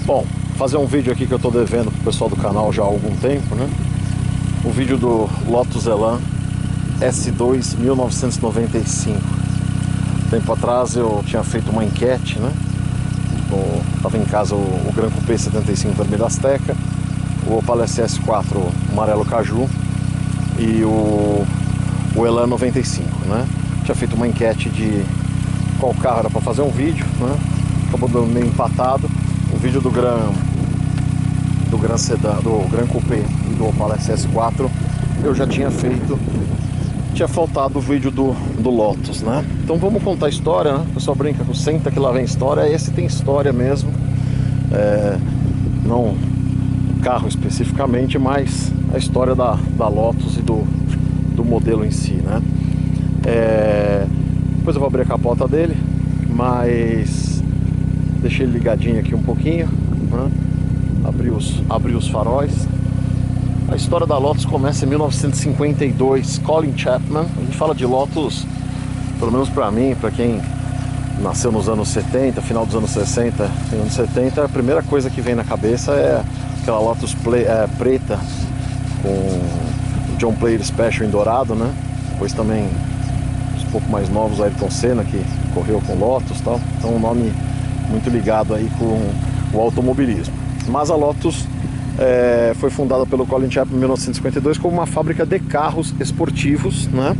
Bom, fazer um vídeo aqui que eu tô devendo pro pessoal do canal já há algum tempo, né? O vídeo do Lotus Elan S2 1995. Tempo atrás eu tinha feito uma enquete, né? Tava em casa o Gran Coupé 75 vermelho Azteca, o Opala SS4 amarelo Caju e o Elan 95, né? Tinha feito uma enquete de qual carro era para fazer um vídeo, né? Acabou dando meio empatado. O vídeo do Gran Sedan, do Gran Coupé e do Opala SS4 eu já tinha feito. Tinha faltado o vídeo do Lotus, né? Então vamos contar a história, né? O pessoal brinca com senta que lá vem história. Esse tem história mesmo, não o carro especificamente, mas a história da Lotus e do modelo em si, né? Depois eu vou abrir a capota dele, mas deixei ele ligadinho aqui um pouquinho, né? Abri os faróis. A história da Lotus começa em 1952, Colin Chapman. A gente fala de Lotus, pelo menos pra mim, pra quem nasceu nos anos 70, final dos anos 60, anos 70, a primeira coisa que vem na cabeça é aquela Lotus preta com o John Player Special em dourado, né? Depois também os pouco mais novos, Ayrton Senna, que correu com Lotus e tal. Então um nome muito ligado aí com o automobilismo. Mas a Lotus foi fundada pelo Colin Chapman em 1952 como uma fábrica de carros esportivos, né?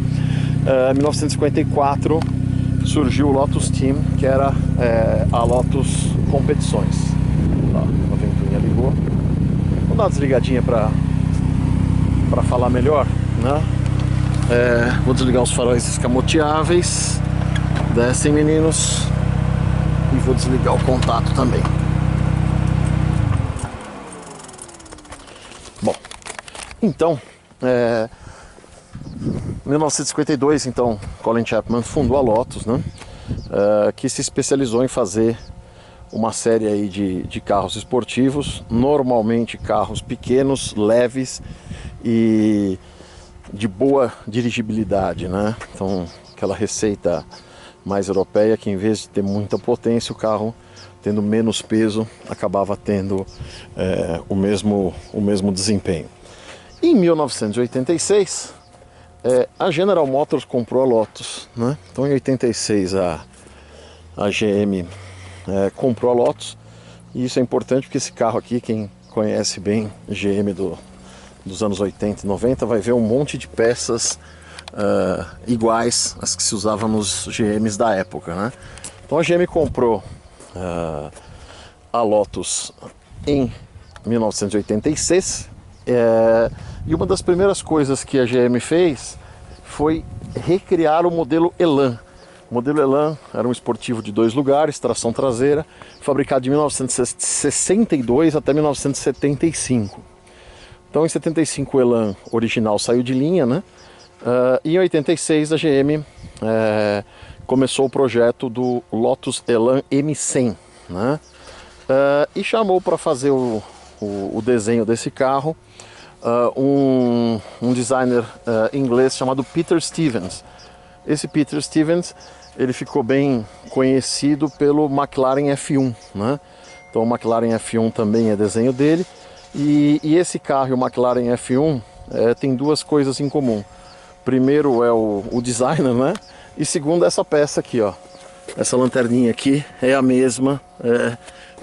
Em 1954 surgiu o Lotus Team, que era a Lotus Competições. Tá, a ventoinha ligou. Vou dar uma desligadinha para falar melhor, né? Vou desligar os faróis escamoteáveis. Descem, meninos. E vou desligar o contato também. Então, em 1952, então, Colin Chapman fundou a Lotus, né? Que se especializou em fazer uma série aí de carros esportivos, normalmente carros pequenos, leves e de boa dirigibilidade, né? Então, aquela receita mais europeia que, em vez de ter muita potência, o carro tendo menos peso acabava tendo o mesmo desempenho. Em 1986, a General Motors comprou a Lotus, né? Então em 86 a GM comprou a Lotus, e isso é importante porque esse carro aqui, quem conhece bem GM dos anos 80 e 90 vai ver um monte de peças iguais às que se usavam nos GMs da época, né? Então a GM comprou a Lotus em 1986. E uma das primeiras coisas que a GM fez foi recriar o modelo Elan. O modelo Elan era um esportivo de 2 lugares, tração traseira, fabricado de 1962 até 1975. Então em 75 o Elan original saiu de linha, né? E em 86 a GM começou o projeto do Lotus Elan M100, né? E chamou para fazer o desenho desse carro um designer inglês chamado Peter Stevens. Esse Peter Stevens, ele ficou bem conhecido pelo McLaren F1, né? Então o McLaren F1 também é desenho dele, e esse carro e o McLaren F1 tem duas coisas em comum. Primeiro é o designer, né? E segundo, essa peça aqui, ó, essa lanterninha aqui é a mesma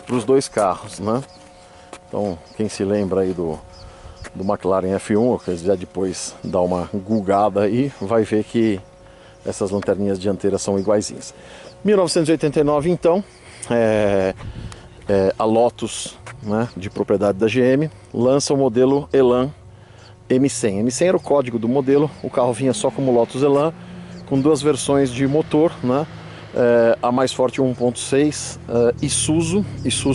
para os dois carros, né? Então quem se lembra aí do McLaren F1, que já depois dá uma googada aí, vai ver que essas lanterninhas dianteiras são iguaizinhas. 1989, então, a Lotus, né, de propriedade da GM, lança o modelo Elan M100. M100 era o código do modelo, o carro vinha só como Lotus Elan, com duas versões de motor, né? A mais forte 1.6, Isuzu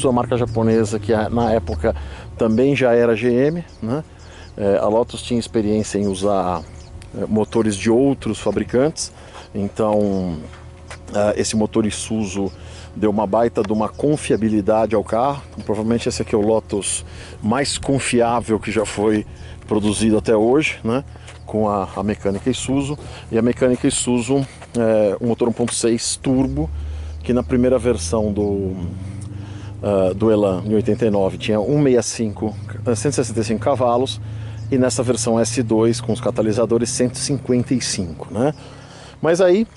é a marca japonesa que na época também já era GM, né? A Lotus tinha experiência em usar motores de outros fabricantes, então esse motor Isuzu deu uma baita de uma confiabilidade ao carro. Então, provavelmente esse aqui é o Lotus mais confiável que já foi produzido até hoje, né? Com a mecânica Isuzu, e a mecânica Isuzu um motor 1.6 turbo, que na primeira versão do Elan em 89 tinha 165, 165 cavalos, e nessa versão S2 com os catalisadores 155, né? Mas aí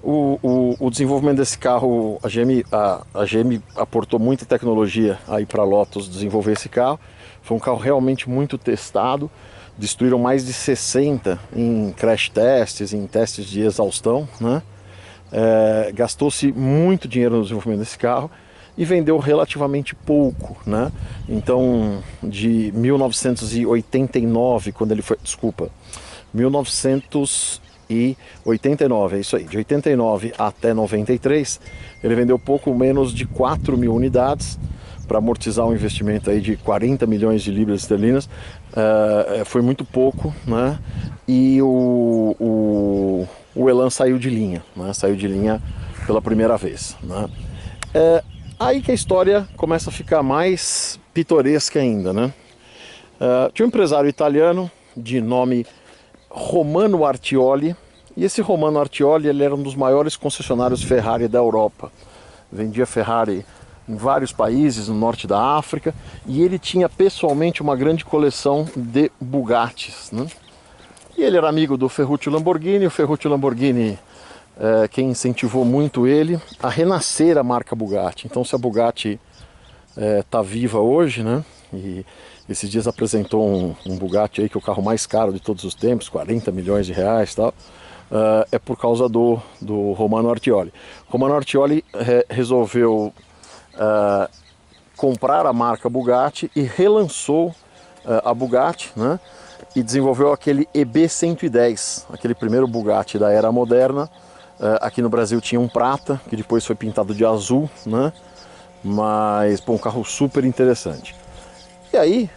o desenvolvimento desse carro, a GM aportou muita tecnologia aí para a Lotus desenvolver esse carro. Foi um carro realmente muito testado, destruíram mais de 60 em crash tests, em testes de exaustão, né? Gastou-se muito dinheiro no desenvolvimento desse carro e vendeu relativamente pouco, né? Então, de 1989, quando ele foi, 1989, é isso aí, de 89 até 93, ele vendeu pouco menos de 4 mil unidades, para amortizar um investimento aí de 40 milhões de libras esterlinas. Foi muito pouco, né? E o Elan saiu de linha, né? Saiu de linha pela primeira vez, né? Aí que a história começa a ficar mais pitoresca ainda, né? Tinha um empresário italiano de nome Romano Artioli, e esse Romano Artioli, ele era um dos maiores concessionários Ferrari da Europa. Vendia Ferrari em vários países no norte da África, e ele tinha pessoalmente uma grande coleção de Bugattis, né? E ele era amigo do Ferruccio Lamborghini. O Ferruccio Lamborghini quem incentivou muito ele a renascer a marca Bugatti. Então, se a Bugatti está viva hoje, né? E esses dias apresentou um Bugatti aí, que é o carro mais caro de todos os tempos, 40 milhões de reais e tal. É por causa do Romano Artioli. Romano Artioli resolveu comprar a marca Bugatti e relançou a Bugatti, né? E desenvolveu aquele EB110, aquele primeiro Bugatti da era moderna. Aqui no Brasil tinha um prata, que depois foi pintado de azul, né? Mas, pô, um carro super interessante. E aí,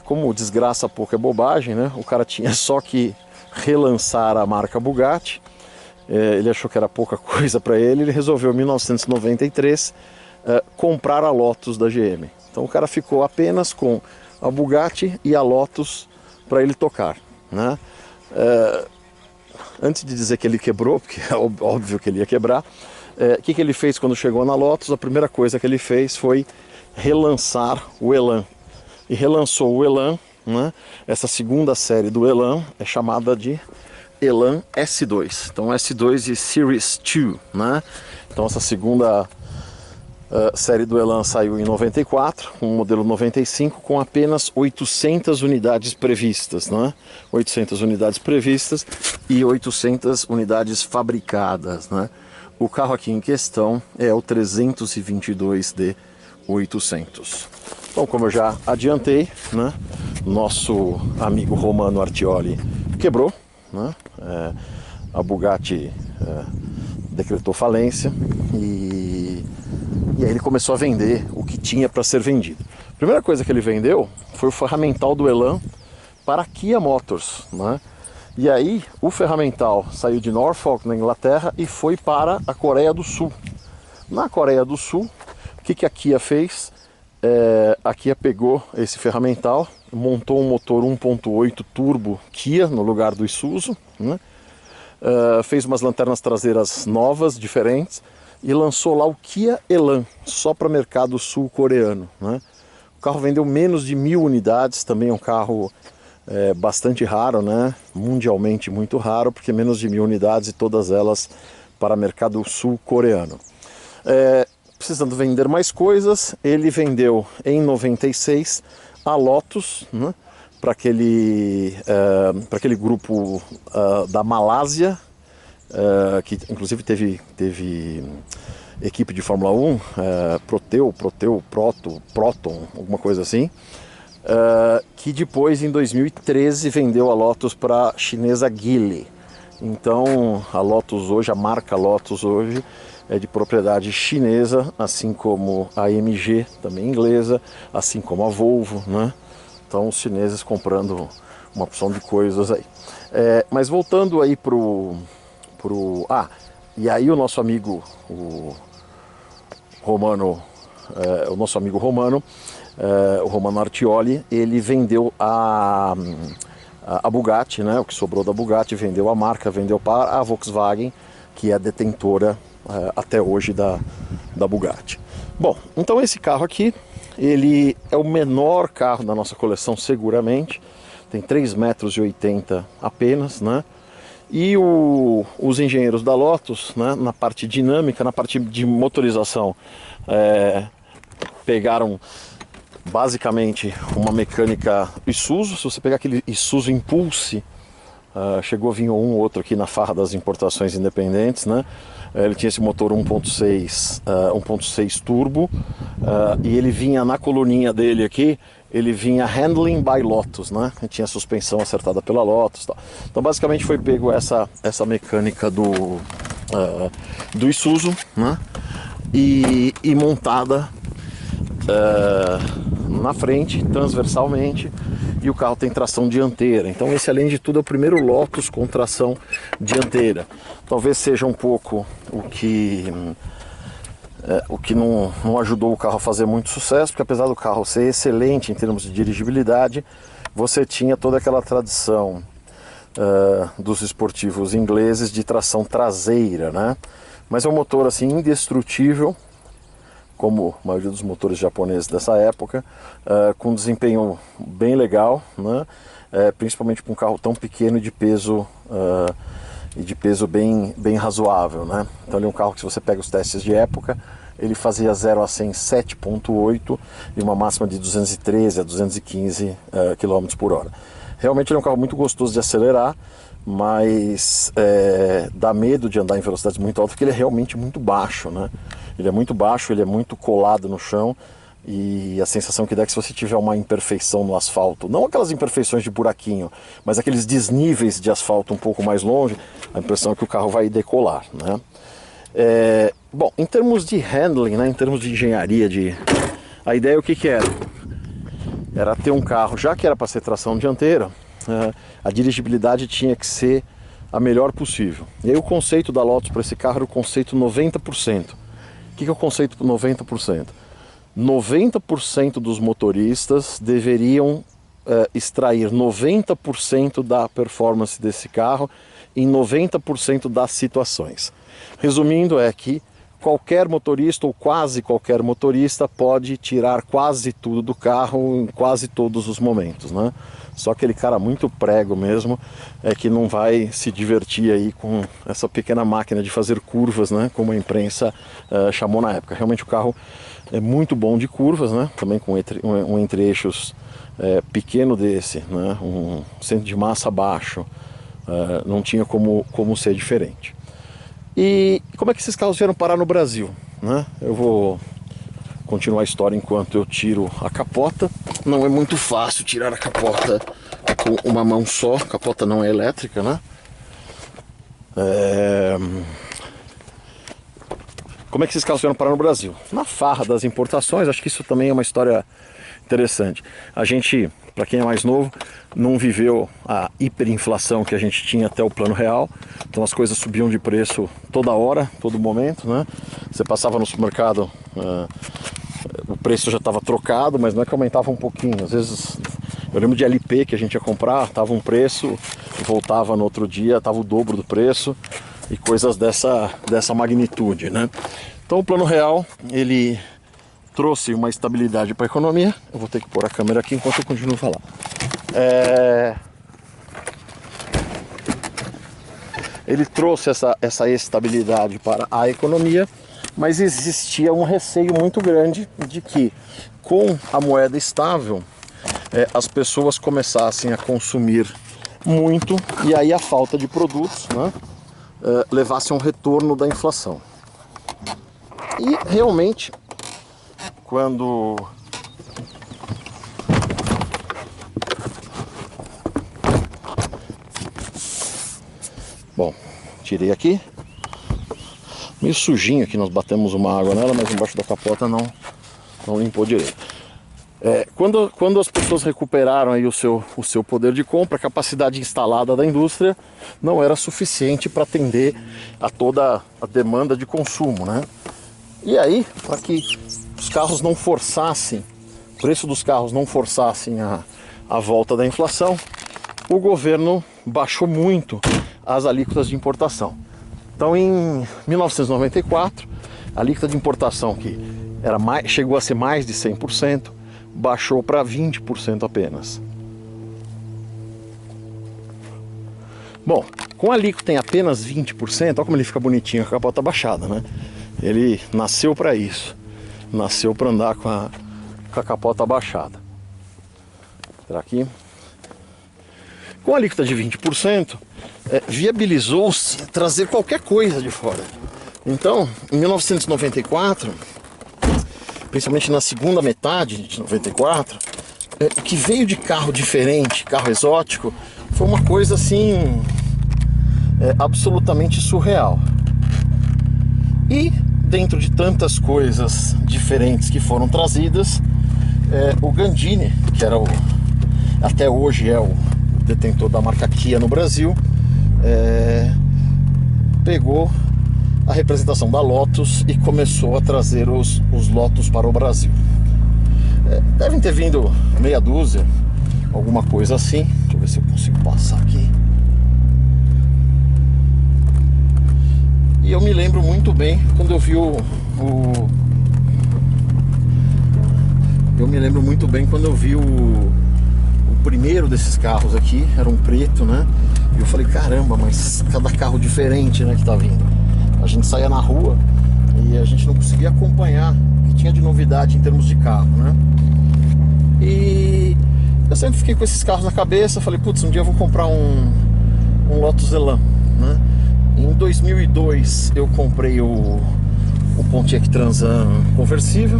como desgraça pouco é bobagem, né? O cara tinha só que relançar a marca Bugatti. Ele achou que era pouca coisa para ele. Ele resolveu, em 1993, comprar a Lotus da GM. Então o cara ficou apenas com a Bugatti e a Lotus para ele tocar, né? Antes de dizer que ele quebrou, porque é óbvio que ele ia quebrar, o que ele fez quando chegou na Lotus? A primeira coisa que ele fez foi relançar o Elan. E relançou o Elan, né? Essa segunda série do Elan é chamada de Elan S2. Então S2 e Series 2, né? Então essa segunda série do Elan saiu em 94, com o modelo 95, com apenas 800 unidades previstas, né? 800 unidades previstas e 800 unidades fabricadas, né? O carro aqui em questão é o 322D 800. Então, como eu já adiantei, né? Nosso amigo Romano Artioli quebrou, né? A Bugatti decretou falência e aí ele começou a vender o que tinha para ser vendido. A primeira coisa que ele vendeu foi o ferramental do Elan para a Kia Motors, né? E aí o ferramental saiu de Norfolk, na Inglaterra, e foi para a Coreia do Sul. Na Coreia do Sul, o que a Kia fez? A Kia pegou esse ferramental, montou um motor 1.8 turbo Kia no lugar do Isuzu, né? Fez umas lanternas traseiras novas, diferentes, e lançou lá o Kia Elan, só para mercado sul-coreano, né? O carro vendeu menos de 1000 unidades, também é um carro bastante raro, né? Mundialmente muito raro, porque menos de 1000 unidades e todas elas para mercado sul-coreano. Precisando vender mais coisas, ele vendeu em 96 a Lotus, né? Para aquele grupo da Malásia, que inclusive teve equipe de Fórmula 1, Proton, alguma coisa assim, que depois, em 2013, vendeu a Lotus para a chinesa Geely. Então a Lotus hoje, a marca Lotus hoje, é de propriedade chinesa, assim como a AMG, também inglesa, assim como a Volvo, né? Então os chineses comprando uma opção de coisas aí. Mas voltando aí e aí o nosso amigo o Romano Artioli, ele vendeu a Bugatti, né? O que sobrou da Bugatti, vendeu a marca, vendeu para a Volkswagen, que é a detentora até hoje da Bugatti. Bom, então esse carro aqui, ele é o menor carro da nossa coleção seguramente, tem 3,80 m apenas, né? E os engenheiros da Lotus, né, na parte dinâmica, na parte de motorização, pegaram basicamente uma mecânica Isuzu. Se você pegar aquele Isuzu Impulse, chegou a vir um ou outro aqui na farra das importações independentes, né? Ele tinha esse motor 1.6 turbo, e ele vinha na coluninha dele aqui, ele vinha Handling by Lotus, né? Ele tinha suspensão acertada pela Lotus, tal. Então basicamente foi pego essa mecânica do Isuzu, né? E montada na frente, transversalmente, e o carro tem tração dianteira. Então esse, além de tudo, é o primeiro Lotus com tração dianteira. Talvez seja um pouco o que não ajudou o carro a fazer muito sucesso, porque apesar do carro ser excelente em termos de dirigibilidade, você tinha toda aquela tradição dos esportivos ingleses de tração traseira, né? Mas é um motor assim indestrutível, como a maioria dos motores japoneses dessa época, com desempenho bem legal, né? Principalmente para um carro tão pequeno e de peso bem razoável, né? Então ele é um carro que, se você pega os testes de época, ele fazia 0 a 100 em 7,8 e uma máxima de 213 a 215 km por hora. Realmente ele é um carro muito gostoso de acelerar, mas dá medo de andar em velocidades muito altas, porque ele é realmente muito baixo, né? Ele é muito baixo, ele é muito colado no chão, e a sensação que dá é que, se você tiver uma imperfeição no asfalto, não aquelas imperfeições de buraquinho, mas aqueles desníveis de asfalto um pouco mais longe, a impressão é que o carro vai decolar, né? Bom, em termos de handling, né, em termos de engenharia, a ideia o que era? Era ter um carro, já que era para ser tração dianteira, a dirigibilidade tinha que ser a melhor possível. E aí o conceito da Lotus para esse carro era o conceito 90%. O que é o conceito 90%? 90% dos motoristas deveriam extrair 90% da performance desse carro em 90% das situações. Resumindo, é que qualquer motorista, ou quase qualquer motorista, pode tirar quase tudo do carro em quase todos os momentos, né? Só aquele cara muito prego mesmo é que não vai se divertir aí com essa pequena máquina de fazer curvas, né? Como a imprensa chamou na época. Realmente o carro é muito bom de curvas, né? Também com um entre-eixos pequeno desse, né? Um centro de massa baixo, não tinha como ser diferente. E como é que esses carros vieram parar no Brasil, né? Eu vou continuar a história enquanto eu tiro a capota. Não é muito fácil tirar a capota com uma mão só, a capota não é elétrica, né? Como é que esses carros vieram parar no Brasil? Na farra das importações. Acho que isso também é uma história interessante. A gente, para quem é mais novo, não viveu a hiperinflação que a gente tinha até o Plano Real. Então as coisas subiam de preço toda hora, todo momento, né? Você passava no supermercado, o preço já estava trocado, mas não é que aumentava um pouquinho. Às vezes, eu lembro de LP que a gente ia comprar, estava um preço, voltava no outro dia, estava o dobro do preço, e coisas dessa magnitude, né? Então o Plano Real, ele trouxe uma estabilidade para a economia. Eu vou ter que pôr a câmera aqui enquanto eu continuo a falar. Ele trouxe essa estabilidade para a economia, mas existia um receio muito grande de que, com a moeda estável, as pessoas começassem a consumir muito, e aí a falta de produtos, né, levasse a um retorno da inflação. E realmente, quando bom, tirei aqui, meio sujinho aqui, nós batemos uma água nela, mas embaixo da capota não limpou direito. Quando as pessoas recuperaram aí o seu poder de compra, a capacidade instalada da indústria não era suficiente para atender a toda a demanda de consumo, né? E aí, para que os carros não forçassem, o preço dos carros não forçassem a volta da inflação, o governo baixou muito as alíquotas de importação. Então, em 1994, a alíquota de importação, que chegou a ser mais de 100%, baixou para 20% apenas. Bom, com a Lico tem apenas 20%, olha como ele fica bonitinho, a capota baixada, né? Ele nasceu para isso, nasceu para andar com a capota baixada. Será aqui? Com a alíquota de 20%, viabilizou-se trazer qualquer coisa de fora. Então, em 1994, principalmente na segunda metade de 94, o que veio de carro diferente, carro exótico, foi uma coisa assim, absolutamente surreal. E dentro de tantas coisas diferentes que foram trazidas, o Gandini, que era até hoje é o detentor da marca Kia no Brasil, pegou a representação da Lotus e começou a trazer os Lotus para o Brasil. Devem ter vindo meia dúzia, alguma coisa assim. Deixa eu ver se eu consigo passar aqui. E eu me lembro muito bem quando eu vi eu me lembro muito bem quando eu vi o primeiro desses carros aqui, era um preto, né? E eu falei, caramba, mas cada carro diferente, né, que tá vindo. A gente saía na rua e a gente não conseguia acompanhar o que tinha de novidade em termos de carro, né? E eu sempre fiquei com esses carros na cabeça, falei, putz, um dia eu vou comprar um Lotus Elan, né? Em 2002 eu comprei o Pontiac Trans Am conversível.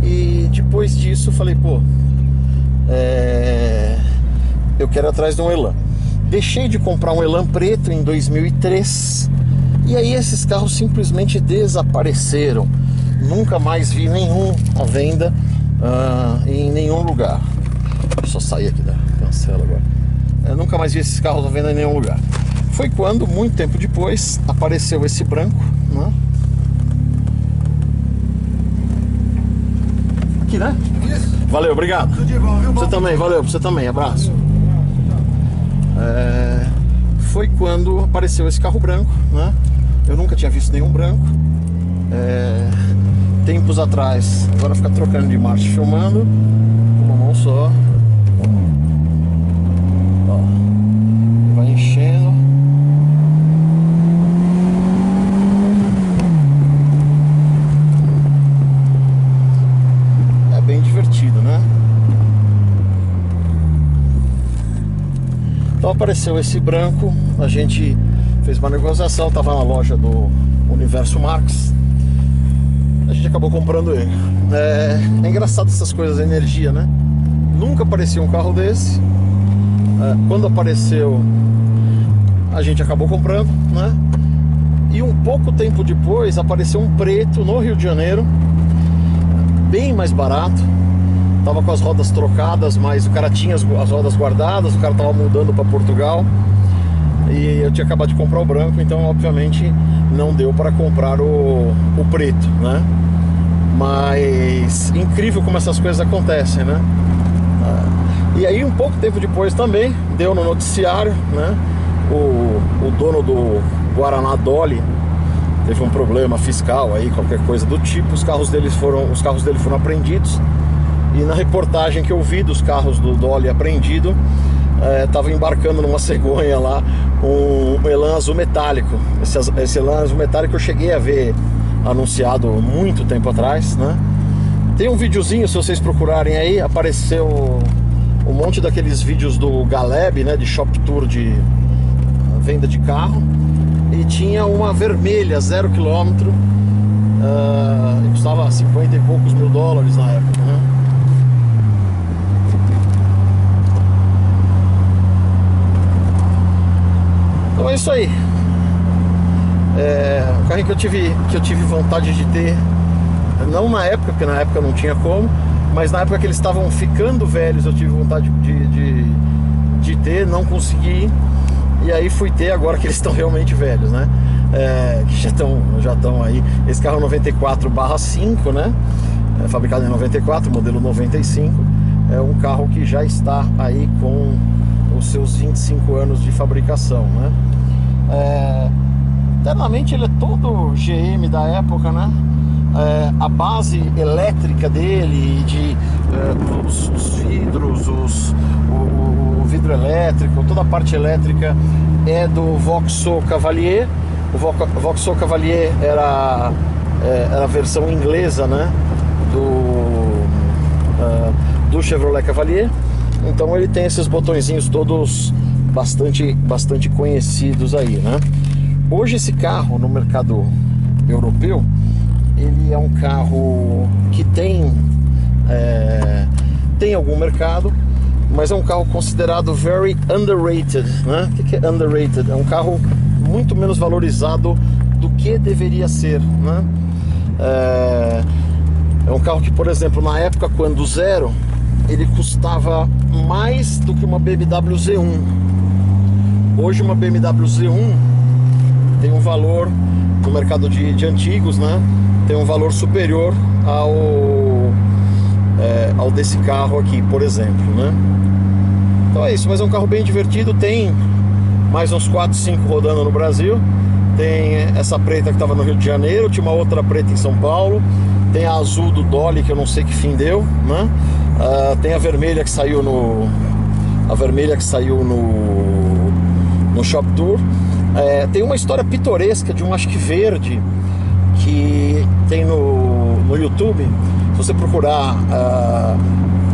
E depois disso eu falei, pô, eu quero ir atrás de um Elan. Deixei de comprar um Elan preto em 2003. E aí esses carros simplesmente desapareceram. Nunca mais vi nenhum à venda em nenhum lugar. Deixa eu só sair aqui da cancela agora. Eu nunca mais vi esses carros à venda em nenhum lugar. Foi quando, muito tempo depois, apareceu esse branco, né? Aqui, né? Isso. Valeu, obrigado. Tudo de bom, viu? Você também, valeu, você também, abraço. Foi quando apareceu esse carro branco, né? Eu nunca tinha visto nenhum branco. Tempos atrás, agora fica trocando de marcha filmando com uma mão só. Ó, vai enchendo. É bem divertido, né? Então apareceu esse branco, a gente fez uma negociação, tava na loja do Universo Marx. A gente acabou comprando ele. É engraçado essas coisas, a energia, né? Nunca aparecia um carro desse. Quando apareceu, a gente acabou comprando, né? E um pouco tempo depois apareceu um preto no Rio de Janeiro, bem mais barato. Tava com as rodas trocadas, mas o cara tinha as rodas guardadas, o cara tava mudando para Portugal. E eu tinha acabado de comprar o branco, então obviamente não deu para comprar o preto, né? Mas incrível como essas coisas acontecem, né? E aí um pouco tempo depois também deu no noticiário, né? O dono do Guaraná Dolly teve um problema fiscal aí, qualquer coisa do tipo. Os carros dele foram apreendidos. E na reportagem que eu vi dos carros do Dolly apreendido, tava embarcando numa cegonha lá um Elan azul metálico. Esse Elan azul metálico eu cheguei a ver anunciado muito tempo atrás, né? Tem um videozinho, se vocês procurarem aí, apareceu um monte daqueles vídeos do Galeb, né, de shop tour de venda de carro. E tinha uma vermelha, 0 km, e custava 50 e poucos mil dólares na época, né? Então é isso aí. O carrinho que eu tive vontade de ter, não na época, porque na época não tinha como, mas na época que eles estavam ficando velhos eu tive vontade de ter, não consegui. E aí fui ter agora que eles estão realmente velhos, né? Que já estão aí. Esse carro é 94/5, né? Fabricado em 94, modelo 95. É um carro que já está aí com os seus 25 anos de fabricação, né? Internamente ele é todo GM da época, né? a base elétrica dele, os vidros, o vidro elétrico, toda a parte elétrica é do Vauxhall Cavalier. O Vauxhall Cavalier era a versão inglesa, né, do Chevrolet Cavalier. Então ele tem esses botõezinhos todos bastante conhecidos aí, né? Hoje esse carro no mercado europeu, ele é um carro que tem algum mercado, mas é um carro considerado very underrated, né? O que é underrated? É um carro muito menos valorizado do que deveria ser, né? É um carro que, por exemplo, na época quando zero, ele custava mais do que uma BMW Z1. Hoje uma BMW Z1 tem um valor no mercado de antigos, né? Tem um valor superior ao desse carro aqui, por exemplo, né? Então é isso, mas é um carro bem divertido. Tem mais uns 4, 5 rodando no Brasil. Tem essa preta que estava no Rio de Janeiro, tinha uma outra preta em São Paulo, tem a azul do Dolly que eu não sei que fim deu, né? Tem a vermelha que saiu no Shop Tour. Tem uma história pitoresca de um, acho que verde, que tem no YouTube. Se você procurar,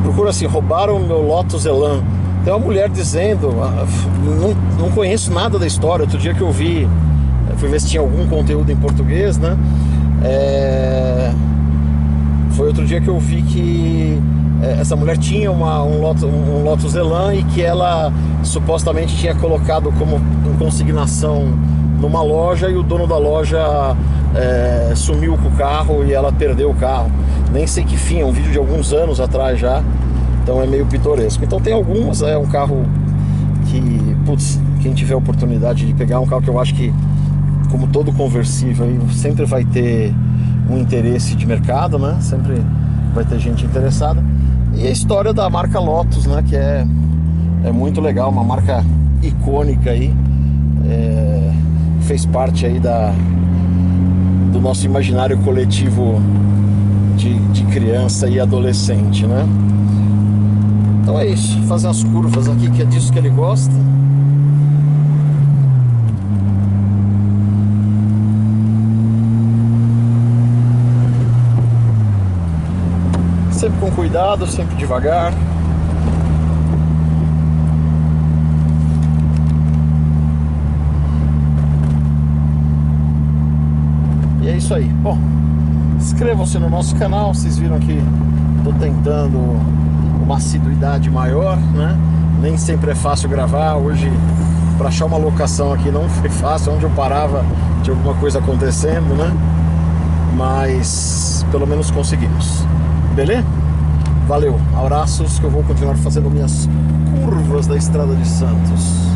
procura assim, roubaram meu Lotus Elan. Tem uma mulher dizendo, não conheço nada da história. Outro dia que eu vi, fui ver se tinha algum conteúdo em português, né? Foi outro dia que eu vi que essa mulher tinha um Lotus Elan e que ela supostamente tinha colocado como em consignação numa loja, e o dono da loja sumiu com o carro e ela perdeu o carro. Nem sei que fim, é um vídeo de alguns anos atrás já, então é meio pitoresco. Então tem algumas, é um carro que, putz, quem tiver a oportunidade de pegar, um carro que eu acho que, como todo conversível, aí sempre vai ter um interesse de mercado, né? Sempre vai ter gente interessada. E a história da marca Lotus, né? Que é muito legal, uma marca icônica aí, fez parte aí do nosso imaginário coletivo de criança e adolescente, né? Então é isso, fazer as curvas aqui, que é disso que ele gosta. Sempre com cuidado, sempre devagar. E é isso aí. Bom, inscrevam-se no nosso canal. Vocês viram que estou tentando uma assiduidade maior, né? Nem sempre é fácil gravar. Hoje, para achar uma locação aqui não foi fácil. Onde eu parava tinha alguma coisa acontecendo, né? Mas pelo menos conseguimos. Beleza? Valeu, abraços, que eu vou continuar fazendo minhas curvas da Estrada de Santos.